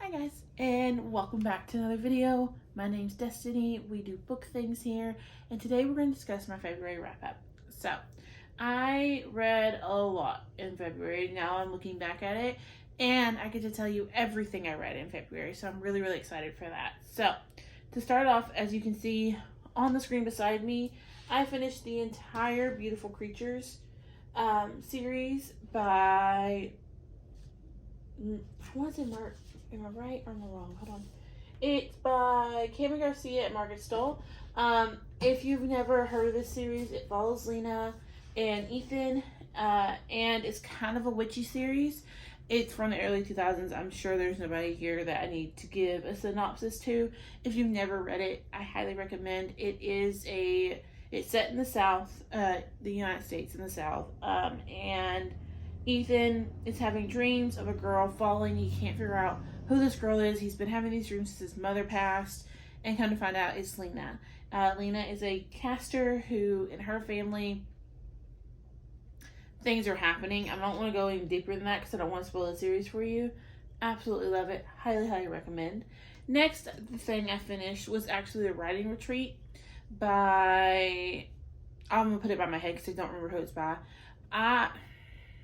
Hi guys, and welcome back to another video. My name's Destiny. We do book things here, and today we're going to discuss my February wrap-up. So, I read a lot in February. Now I'm looking back at it, and I get to tell you everything I read in February, so I'm really excited for that. So, to start off, as you can see on the screen beside me, I finished the entire Beautiful Creatures series by, I want to say am I right or am I wrong? Hold on. It's by Cameron Garcia and Margaret Stoll. If you've never heard of this series, it follows Lena and Ethan, and it's kind of a witchy series. It's from the early 2000s. I'm sure there's nobody here that I need to give a synopsis to. If you've never read it, I highly recommend. It's set in the South, the United States in the South, and Ethan is having dreams of a girl falling. He can't figure out who this girl is. He's been having these dreams since his mother passed, and come to find out it's Lena. Lena is a caster who, in her family, things are happening. I don't want to go any deeper than that because I don't want to spoil the series for you. Absolutely love it. Highly recommend. Next, the thing I finished was actually the writing retreat by, I'm going to put it by my head because I don't remember who it's by. I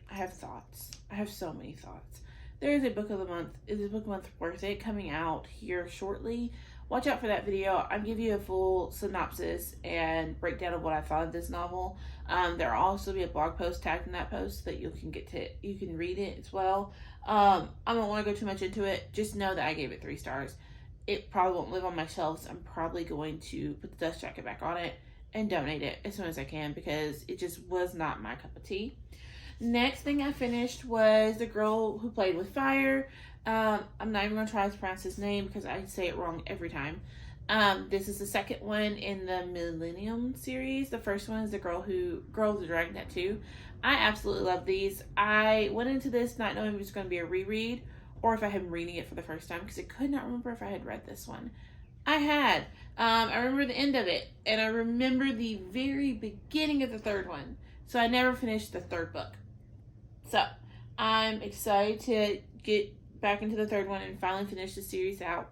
have thoughts. I have so many thoughts. There is a book of the month. Is a book of the month worth it? Coming out here shortly. Watch out for that video. I'll give you a full synopsis and breakdown of what I thought of this novel. There will also be a blog post tagged in that post that you can read it as well. I don't want to go too much into it. Just know that I gave it 3 stars. It probably won't live on my shelves. I'm probably going to put the dust jacket back on it and donate it as soon as I can because it just was not my cup of tea. Next thing I finished was The Girl Who Played with Fire. I'm not even going to try to pronounce his name because I say it wrong every time. This is the second one in the Millennium series. The first one is The Girl with the Dragon Tattoo. I absolutely love these. I went into this not knowing if it was going to be a reread or if I had been reading it for the first time because I could not remember if I had read this one. I had. I remember the end of it, and I remember the very beginning of the third one. So I never finished the third book. So, I'm excited to get back into the third one and finally finish the series out.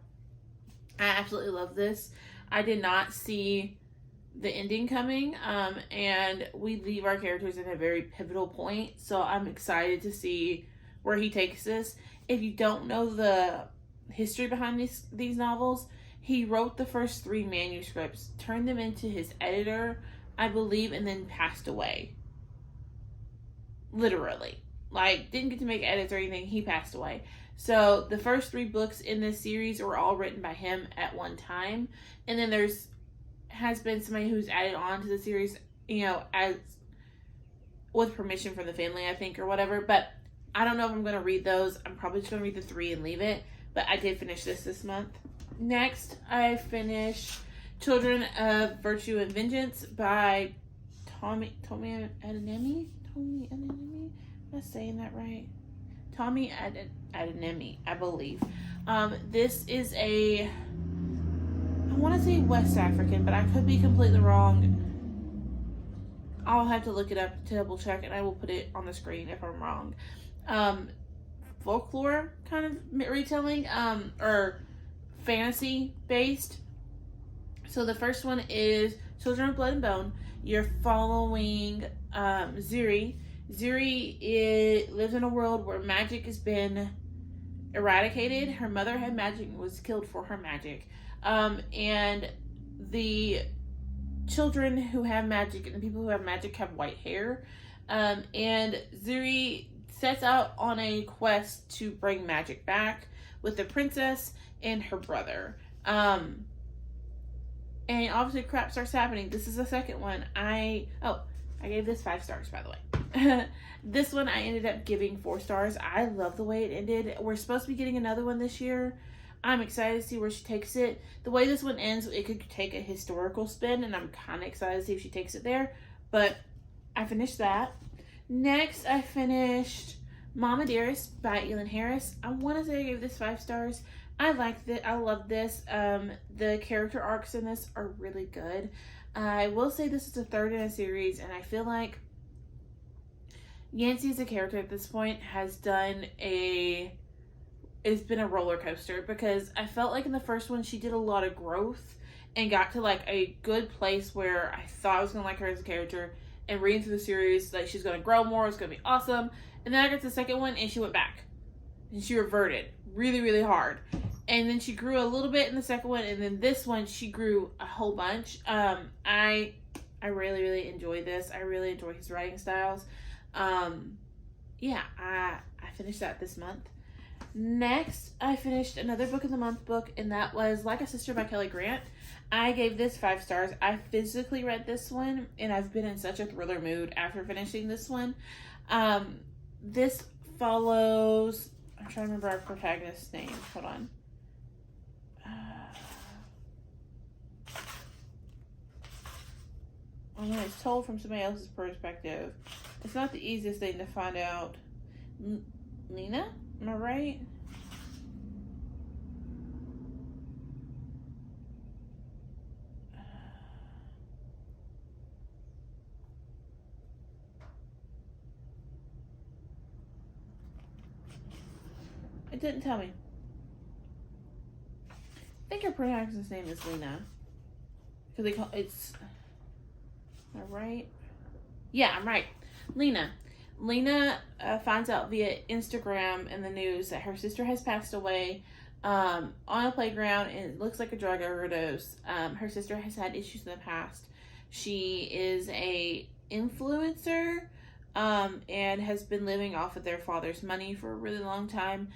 I absolutely love this. I did not see the ending coming, and we leave our characters at a very pivotal point, so I'm excited to see where he takes this. If you don't know the history behind these novels, he wrote the first 3 manuscripts, turned them into his editor, I believe, and then passed away. Literally. Didn't get to make edits or anything. He passed away. So the first 3 books in this series were all written by him at one time. And then has been somebody who's added on to the series, as with permission from the family, I think, or whatever. But I don't know if I'm going to read those. I'm probably just going to read the 3 and leave it. But I did finish this month. Next, I finished Children of Virtue and Vengeance by Tomi Adeyemi. Am I saying that right? Tomi Adeyemi, I believe. This is I want to say West African, but I could be completely wrong. I'll have to look it up to double check, and I will put it on the screen if I'm wrong. Folklore kind of retelling, or fantasy based. So the first one is Children of Blood and Bone. You're following Zuri. Zuri lives in a world where magic has been eradicated. Her mother had magic and was killed for her magic. And the children who have magic and the people who have magic have white hair. And Zuri sets out on a quest to bring magic back with the princess and her brother. And obviously crap starts happening. This is the second one. I gave this 5 stars, by the way. This one I ended up giving 4 stars. I love the way it ended. We're supposed to be getting another one this year. I'm excited to see where she takes it. The way this one ends, it could take a historical spin, and I'm kind of excited to see if she takes it there. But I finished that. Next, I finished Mama Dearest by Elin Harris. I want to say I gave this 5 stars. I liked it. I love this. The character arcs in this are really good. I will say this is the 3rd in a series, and I feel like Yancy as a character at this point has done a it's been a roller coaster, because I felt like in the first one she did a lot of growth and got to like a good place where I thought I was gonna like her as a character, and reading through the series, like she's gonna grow more, it's gonna be awesome. And then I got to the second one and she went back and she reverted really, really hard. And then she grew a little bit in the second one, and then this one she grew a whole bunch. I really, really enjoy this. I really enjoy his writing styles. Yeah, I finished that this month. Next, I finished another book of the month book, and that was Like a Sister by Kelly Grant. I gave this 5 stars. I physically read this one, and I've been in such a thriller mood after finishing this one. This follows, I'm trying to remember our protagonist's name. Hold on. It's told from somebody else's perspective. It's not the easiest thing to find out. Lena? Am I right? It didn't tell me. I think her protagonist's name is Lena. Because they call it's. Am I right? Yeah, I'm right. Lena. Lena finds out via Instagram and the news that her sister has passed away on a playground, and it looks like a drug overdose. Her sister has had issues in the past. She is a influencer and has been living off of their father's money for a really long time.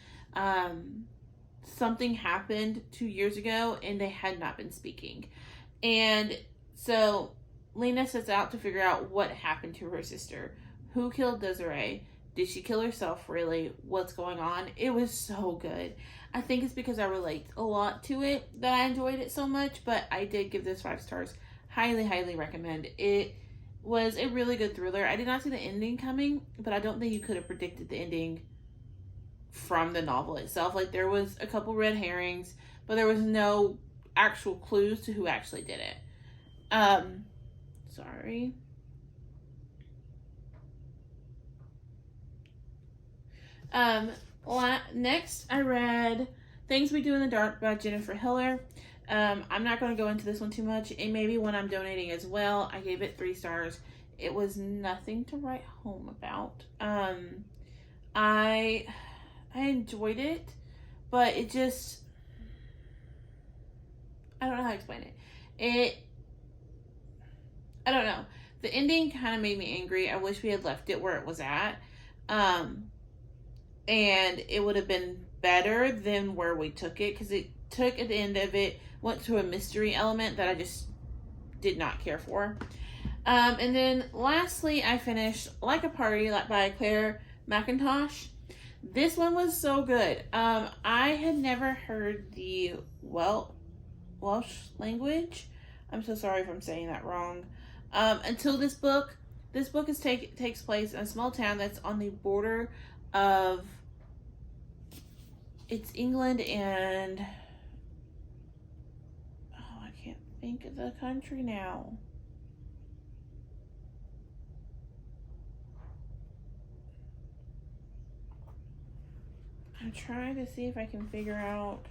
Something happened 2 years ago and they had not been speaking. And so Lena sets out to figure out what happened to her sister. Who killed Desiree? Did she kill herself really? What's going on? It was so good. I think it's because I relate a lot to it that I enjoyed it so much, but I did give this 5 stars. Highly, highly recommend. It was a really good thriller. I did not see the ending coming, but I don't think you could have predicted the ending from the novel itself. Like, there was a couple red herrings, but there was no actual clues to who actually did it. Sorry. Next I read Things We Do in the Dark by Jennifer Hiller. I'm not going to go into this one too much. It may be one I'm donating as well. I gave it 3 stars. It was nothing to write home about. I enjoyed it, but it just, I don't know how to explain it. I don't know. The ending kind of made me angry. I wish we had left it where it was at. And it would have been better than where we took it, because it took, at the end of it, went to a mystery element that I just did not care for. And then lastly, I finished Like a Party by Claire McIntosh. This one was so good. I had never heard the Welsh language. I'm so sorry if I'm saying that wrong. Until this book. This book takes place in a small town that's on the border of, it's England and, I can't think of the country now. I'm trying to see if I can figure out.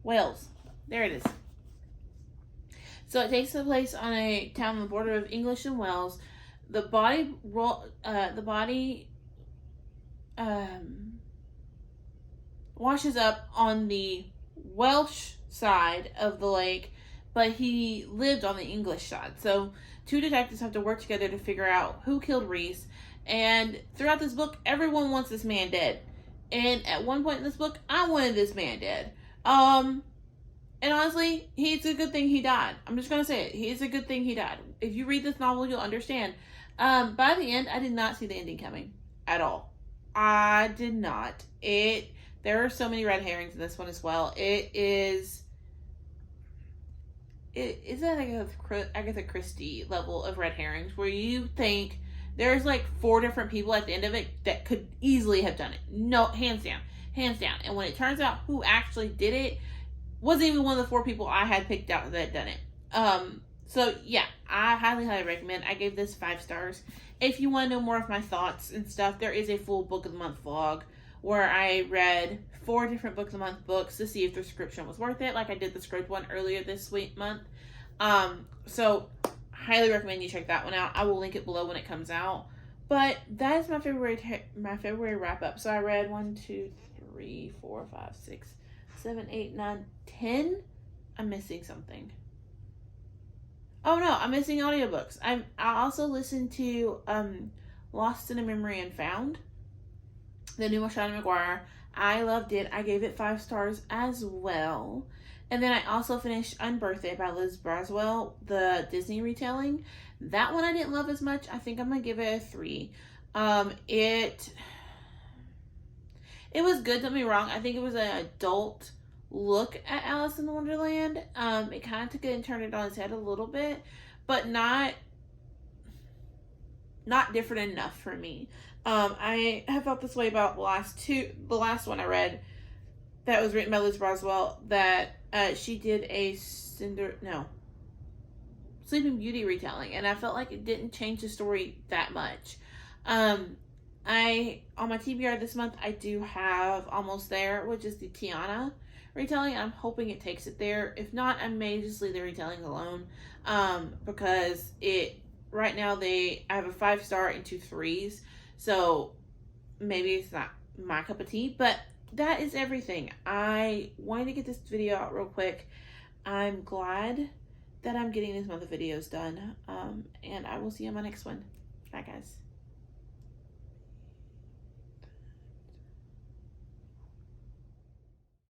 Wales. There it is. So it takes place on a town on the border of English and Wales. The body washes up on the Welsh side of the lake, but he lived on the English side. So 2 detectives have to work together to figure out who killed Reese. And throughout this book, everyone wants this man dead. And at one point in this book, I wanted this man dead. And honestly, it's a good thing he died. I'm just going to say it. It's a good thing he died. If you read this novel, you'll understand. By the end, I did not see the ending coming at all. I did not. There are so many red herrings in this one as well. It is Agatha Christie level of red herrings, where you think there's like 4 different people at the end of it that could easily have done it. No, hands down. And when it turns out who actually did it, wasn't even one of the 4 people I had picked out that had done it. So yeah, I highly, highly recommend. I gave this 5 stars. If you want to know more of my thoughts and stuff, there is a full book of the month vlog where I read 4 different books of the month books to see if the subscription was worth it, like I did the script one earlier this month. So highly recommend you check that one out. I will link it below when it comes out. But that is my February wrap up. So I read 1, 2, 3, 4, 5, 6, 7, 8, 9, 10. I'm missing something. Oh no, I'm missing audiobooks. I also listened to Lost in a Memory and Found, the new Shonda McGuire. I loved it. I gave it 5 stars as well. And then I also finished Unbirthday by Liz Braswell, the Disney retelling. That one I didn't love as much. I think I'm going to give it a 3. It was good, don't get me wrong. I think it was an adult look at Alice in Wonderland. It kind of took it and turned it on its head a little bit, but not different enough for me. I have felt this way about the last one I read that was written by Liz Braswell, that she did a Sleeping Beauty retelling, and I felt like it didn't change the story that much. On my TBR this month, I do have Almost There, which is the Tiana retelling. I'm hoping it takes it there. If not, I may just leave the retelling alone, because right now I have a 5 star and 2 3s, so maybe it's not my cup of tea. But that is everything. I wanted to get this video out real quick. I'm glad that I'm getting this month of videos done, and I will see you on my next one. Bye, guys.